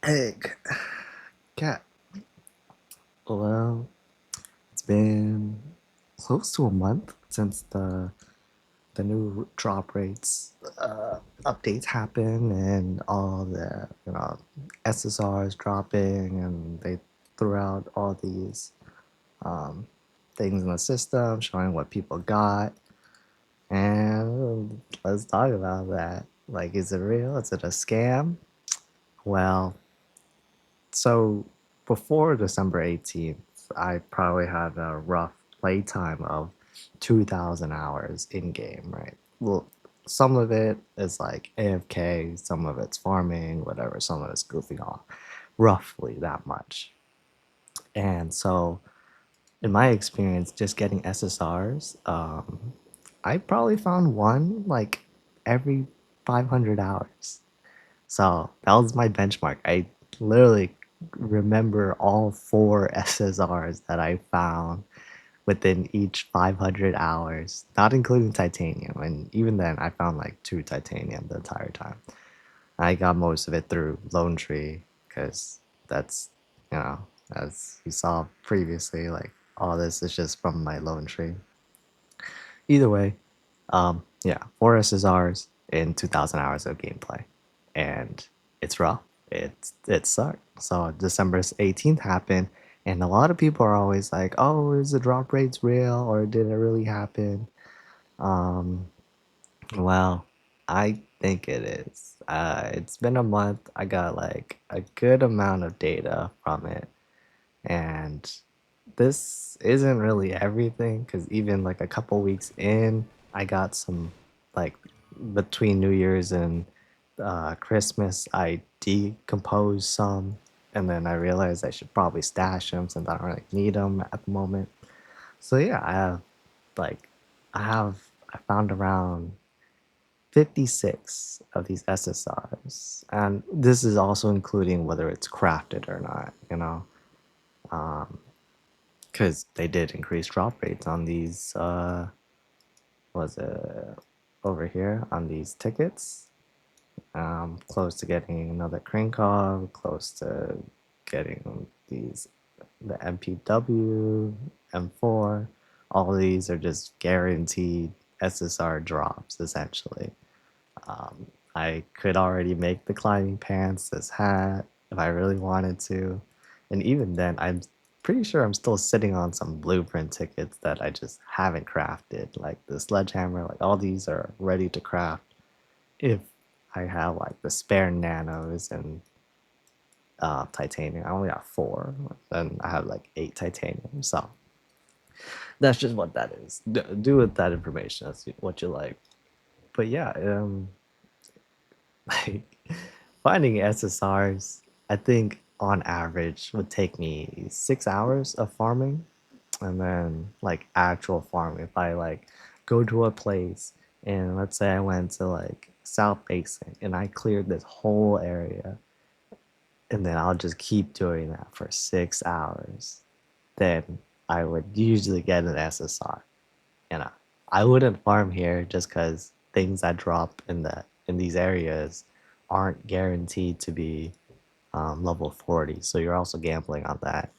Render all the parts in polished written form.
Egg. Cat. Well, it's been close to a month since the new drop rates updates happen and all the SSRs dropping, and they threw out all these um, things in the system showing what people got. And let's talk about that. Like, is it real? Is it a scam? Well, so before December 18th, I probably had a rough playtime of 2,000 hours in game, right? Well, some of it is like AFK, some of it's farming, whatever, some of it's goofing off. Roughly that much. And so, in my experience, just getting SSRs, I probably found one like every 500 hours. So that was my benchmark. I literally remember all four SSRs that I found within each 500 hours, not including titanium. And even then, I found like two titanium the entire time. I got most of it through Lone Tree because that's, you know, as you saw previously, like all this is just from my Lone Tree. Either way, yeah, four SSRs in 2,000 hours of gameplay, and it's rough. It sucked. So December 18th happened, and a lot of people are always like, "Oh, is the drop rates real, or did it really happen?" Um, well, I think it is. It's been a month. I got like a good amount of data from it, and this isn't really everything because even like a couple weeks in, I got some like between New Year's and Christmas, I decomposed some, and then I realized I should probably stash them since I don't really need them at the moment. So yeah, like I found around 56 of these SSRs, and this is also including whether it's crafted or not, um, because they did increase drop rates on these was it over here on these tickets. Close to getting another Krinkov, close to getting these the MPW, M4. All of these are just guaranteed SSR drops essentially. I could already make the climbing pants, this hat, if I really wanted to. And even then, I'm pretty sure I'm still sitting on some blueprint tickets that I just haven't crafted. Like the sledgehammer, like all these are ready to craft if I have like the spare nanos and titanium. I only got four, and I have like 8 titanium. So that's just what that is. Do with that information as what you like. But yeah, like finding SSRs, I think on average would take me 6 hours of farming, and then like actual farming. If I like go to a place and let's say I went to like South Basin and I cleared this whole area, and then I'll just keep doing that for 6 hours, then I would usually get an SSR. You know, I wouldn't farm here just because things that drop in these areas aren't guaranteed to be level 40. So you're also gambling on that.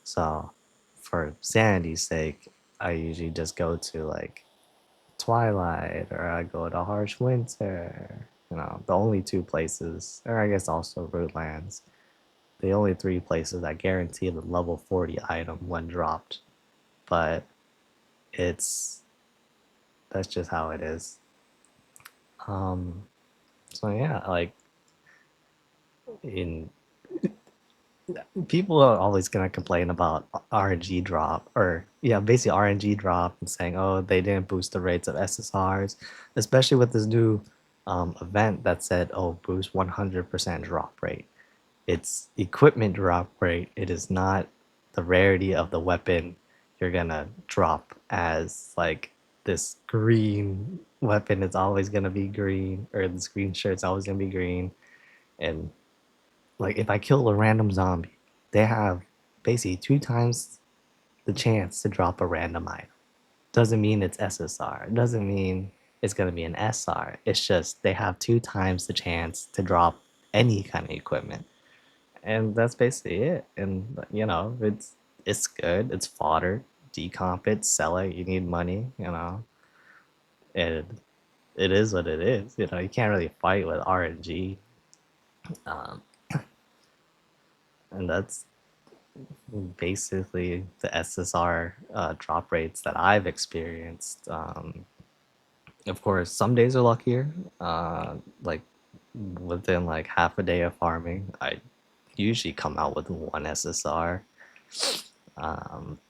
So for sanity's sake, I usually just go to like Twilight or I go to Harsh Winter. The only two places, or I guess also Rootlands, the only three places that guarantee the level 40 item when dropped. But it's that's just how it is. Um, so yeah, like in people are always gonna complain about RNG drop or yeah, basically RNG drop and saying, oh, they didn't boost the rates of SSRs, especially with this new event that said, oh, boost 100% drop rate. It's equipment drop rate. It is not the rarity of the weapon you're gonna drop as like this green weapon is always gonna be green, or this green shirt's always gonna be green. And like if I kill a random zombie, they have basically 2 times the chance to drop a random item. Doesn't mean it's SSR. It doesn't mean it's gonna be an SR. It's just they have 2 times the chance to drop any kind of equipment. And that's basically it. And you know, it's good. It's fodder. Decomp it, sell it. You need money. You know, and it is what it is. You know, you can't really fight with RNG. Um, and that's basically the SSR drop rates that I've experienced. Of course, some days are luckier. Like within like half a day of farming, I usually come out with one SSR.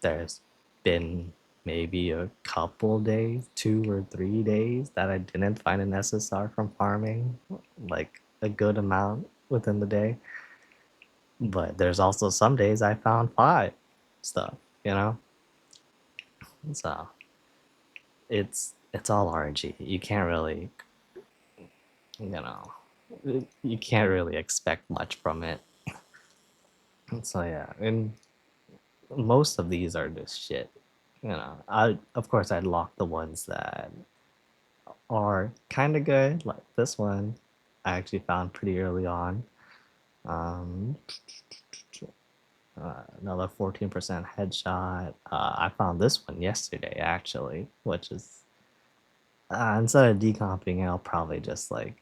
There's been maybe a couple days, 2 or 3 days, that I didn't find an SSR from farming, like a good amount within the day. But there's also some days I found five stuff, you know? So it's all RNG. You can't really, you know, you can't really expect much from it. So yeah, and most of these are just shit. You know, I of course I'd lock the ones that are kind of good. Like this one, I actually found pretty early on. Um, Another 14% headshot. I found this one yesterday actually, which is instead of decomping, I'll probably just like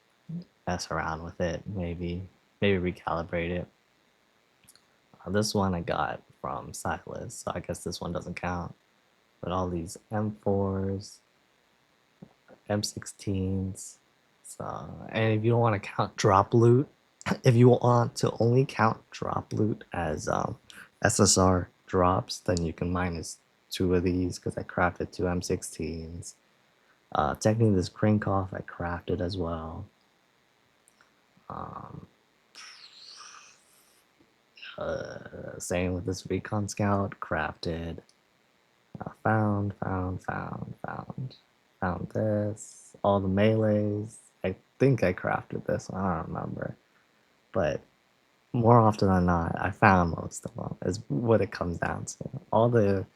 mess around with it, maybe recalibrate it. This one I got from Silas, so I guess this one doesn't count. But all these M4s, M16s. So, and if you don't want to count drop loot, if you want to only count drop loot as SSR drops, then you can minus two of these because I crafted two M16s. Technically, this Krinkov I crafted as well. Um, Same with this Recon Scout, crafted. Found this. All the melees. I think I crafted this one. I don't remember. But more often than not, I found most of them. Is what it comes down to. All the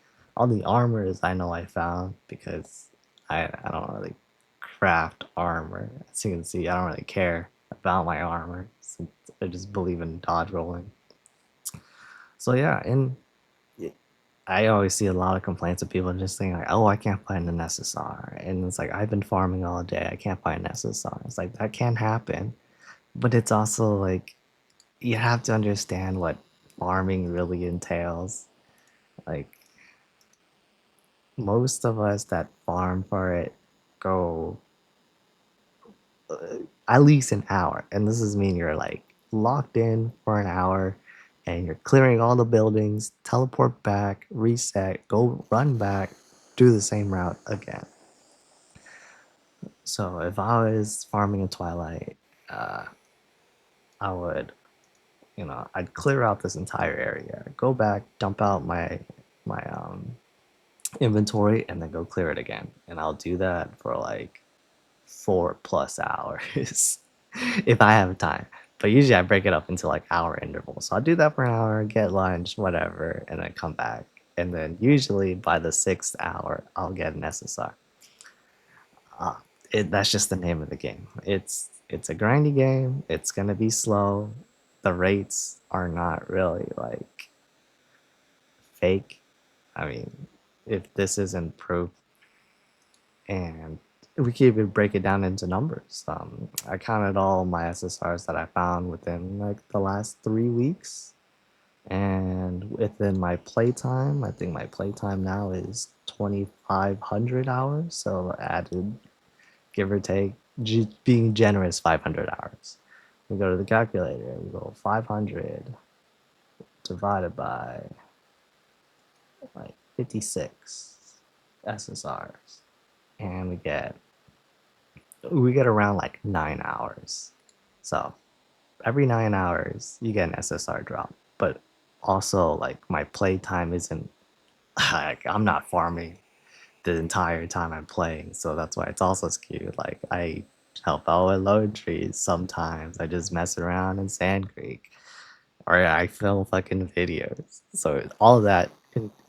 armors I know I found because I don't really craft armor. As you can see, I don't really care about my armor. So I just believe in dodge rolling. So yeah, and I always see a lot of complaints of people just saying like, "Oh, I can't find an SSR," and it's like I've been farming all day, I can't find an SSR. It's like that can happen, but it's also like you have to understand what farming really entails. Like most of us that farm for it go at least an hour, and this is mean you're like locked in for an hour and you're clearing all the buildings, teleport back, reset, go run back, do the same route again. So if I was farming in Twilight, uh, I would, I'd clear out this entire area, go back, dump out my inventory, and then go clear it again. And I'll do that for like 4+ hours if I have time. But usually I break it up into like hour intervals. So I'll do that for an hour, get lunch, whatever, and then come back. And then usually by the 6th hour, I'll get an SSR. Uh, that's just the name of the game. It's a grindy game. It's gonna be slow. The rates are not really like fake. I mean, if this isn't proof, and we can even break it down into numbers. I counted all my SSRs that I found within like the last 3 weeks, and within my playtime, I think my playtime now is 2,500 hours. So added, give or take, being generous, 500 hours. We go to the calculator. We go 500 divided by like 56 SSRs, and we get around like 9 hours. So every 9 hours, you get an SSR drop. But also, like my play time isn't like I'm not farming the entire time I'm playing, so that's why it's also skewed. Like I help out with load trees sometimes. I just mess around in Sand Creek, or I film fucking videos. So all of that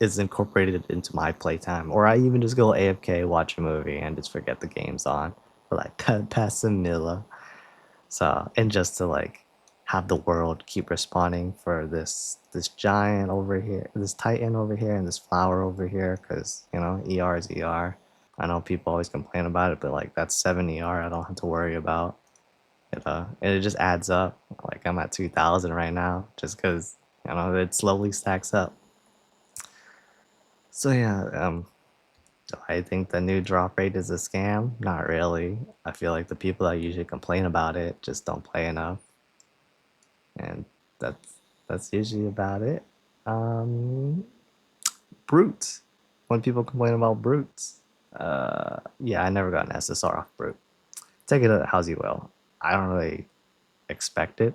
is incorporated into my playtime, or I even just go AFK, watch a movie, and just forget the game's on for like past a milla. So and just to like have the world keep respawning for this giant over here, this titan over here, and this flower over here, because you know ER is ER. I know people always complain about it, but like that's 7 ER I don't have to worry about. And it just adds up. Like I'm at 2,000 right now, just because you know it slowly stacks up. So yeah, do I think the new drop rate is a scam? Not really. I feel like the people that usually complain about it just don't play enough, and that's usually about it. Um, Brute. When people complain about brutes, yeah, I never got an SSR off brute. Take it as you will. I don't really expect it.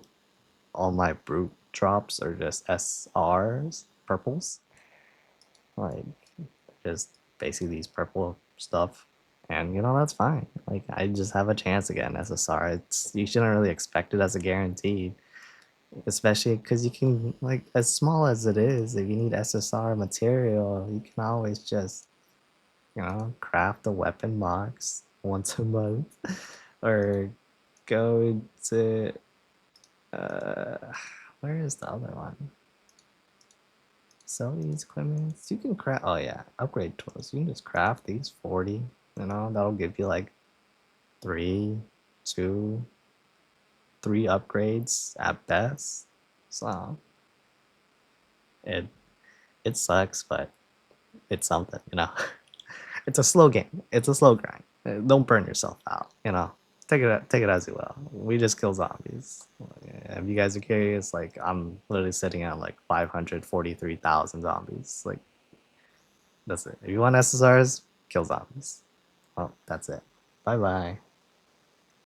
All my brute drops are just SRs, purples, like just basically these purple stuff. And you know that's fine. Like I just have a chance to get an SSR. It's you shouldn't really expect it as a guaranteed, especially because you can like as small as it is. If you need SSR material, you can always just craft a weapon box once a month, or go to uh, where is the other one? Sell these equipments. You can craft. Oh yeah, upgrade tools. You can just craft these 40. You know that'll give you like three, two, three upgrades at best. So it it sucks, but it's something. It's a slow game. It's a slow grind. Don't burn yourself out. Take it as you will. We just kill zombies. If you guys are curious, like I'm literally sitting at like 543,000 zombies. Like that's it. If you want SSRs, kill zombies. Well, that's it. Bye bye.